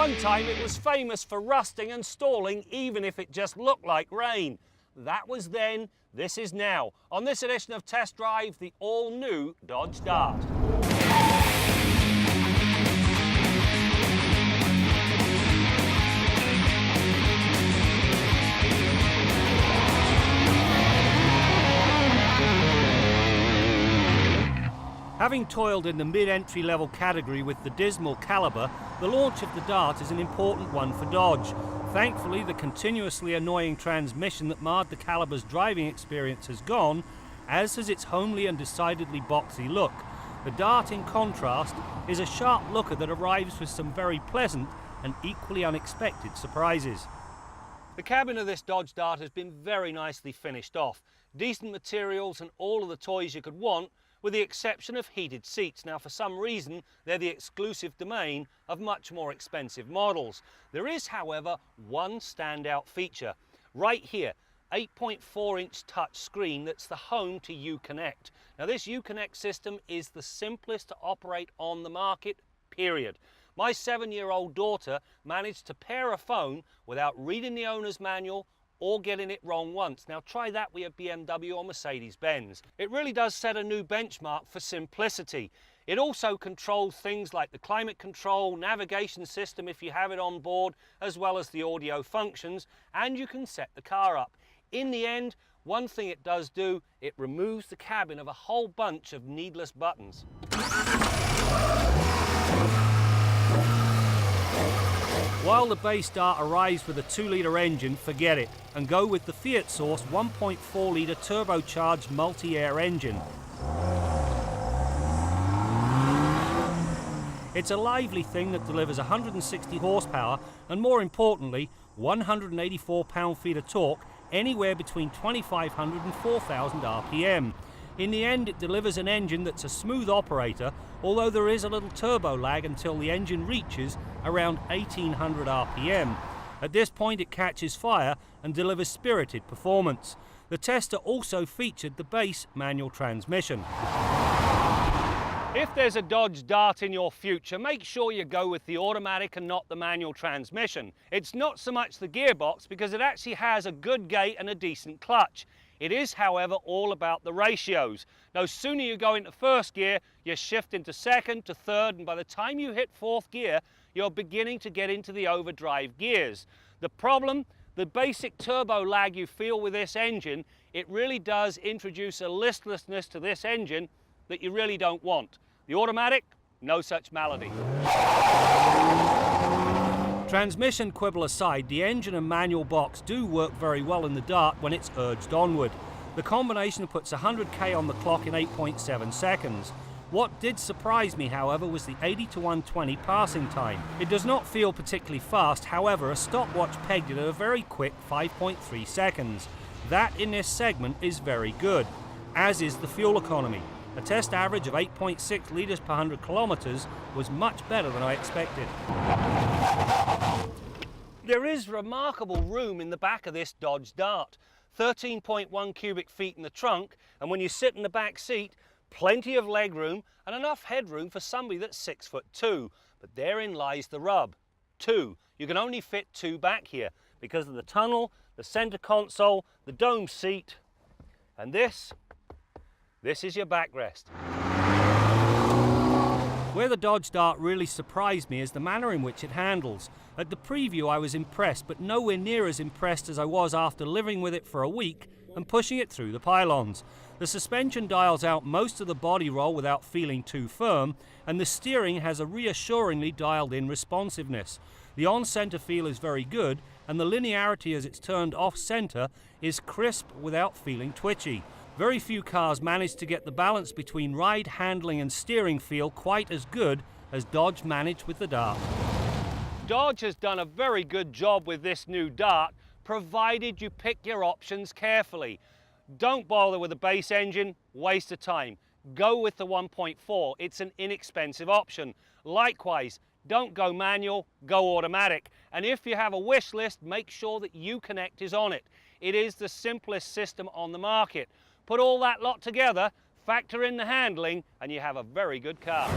one time it was famous for rusting and stalling even if it just looked like rain. That was then, this is now. On this edition of Test Drive, the all-new Dodge Dart. Having toiled in the mid-entry level category with the dismal Caliber, the launch of the Dart is an important one for Dodge. Thankfully, the continuously annoying transmission that marred the Caliber's driving experience has gone, as has its homely and decidedly boxy look. The Dart, in contrast, is a sharp looker that arrives with some very pleasant and equally unexpected surprises. The cabin of this Dodge Dart has been very nicely finished off. Decent materials and all of the toys you could want, with the exception of heated seats. Now, for some reason, they're the exclusive domain of much more expensive models. There is, however, one standout feature. Right here, 8.4-inch touch screen that's the home to Uconnect. Now, this Uconnect system is the simplest to operate on the market, period. My 7-year-old daughter managed to pair a phone without reading the owner's manual or getting it wrong once. Now try that with a BMW or Mercedes-Benz. It really does set a new benchmark for simplicity. It also controls things like the climate control, navigation system if you have it on board, as well as the audio functions, and you can set the car up. In the end, one thing it does do, it removes the cabin of a whole bunch of needless buttons. While the base Dart arrives with a 2-litre engine, forget it, and go with the Fiat Source 1.4-litre turbocharged multi-air engine. It's a lively thing that delivers 160 horsepower and, more importantly, 184 pound-feet of torque anywhere between 2,500 and 4,000 RPM. In the end, it delivers an engine that's a smooth operator, although there is a little turbo lag until the engine reaches around 1,800 RPM. At this point, it catches fire and delivers spirited performance. The Tester also featured the base manual transmission. If there's a Dodge Dart in your future, make sure you go with the automatic and not the manual transmission. It's not so much the gearbox, because it actually has a good gate and a decent clutch. It is, however, all about the ratios. No sooner you go into first gear, you shift into second to third, and by the time you hit fourth gear, you're beginning to get into the overdrive gears. The problem, the basic turbo lag you feel with this engine, it really does introduce a listlessness to this engine that you really don't want. The automatic, no such malady. Transmission quibble aside, the engine and manual box do work very well in the Dart when it's urged onward. The combination puts 100k on the clock in 8.7 seconds. What did surprise me, however, was the 80 to 120 passing time. It does not feel particularly fast, however, a stopwatch pegged it at a very quick 5.3 seconds. That in this segment is very good, as is the fuel economy. A test average of 8.6 litres per 100 kilometres was much better than I expected. There is remarkable room in the back of this Dodge Dart. 13.1 cubic feet in the trunk, and when you sit in the back seat, plenty of leg room and enough headroom for somebody that's 6'2". But therein lies the rub. 2. You can only fit 2 back here because of the tunnel, the centre console, the dome seat, and this is your backrest. Where the Dodge Dart really surprised me is the manner in which it handles. At the preview I was impressed, but nowhere near as impressed as I was after living with it for a week and pushing it through the pylons. The suspension dials out most of the body roll without feeling too firm, and the steering has a reassuringly dialed-in responsiveness. The on-centre feel is very good, and the linearity as it's turned off-centre is crisp without feeling twitchy. Very few cars manage to get the balance between ride, handling and steering feel quite as good as Dodge managed with the Dart. Dodge has done a very good job with this new Dart, provided you pick your options carefully. Don't bother with a base engine, waste of time. Go with the 1.4, it's an inexpensive option. Likewise, don't go manual, go automatic. And if you have a wish list, make sure that Uconnect is on it. It is the simplest system on the market. Put all that lot together, factor in the handling, and you have a very good car.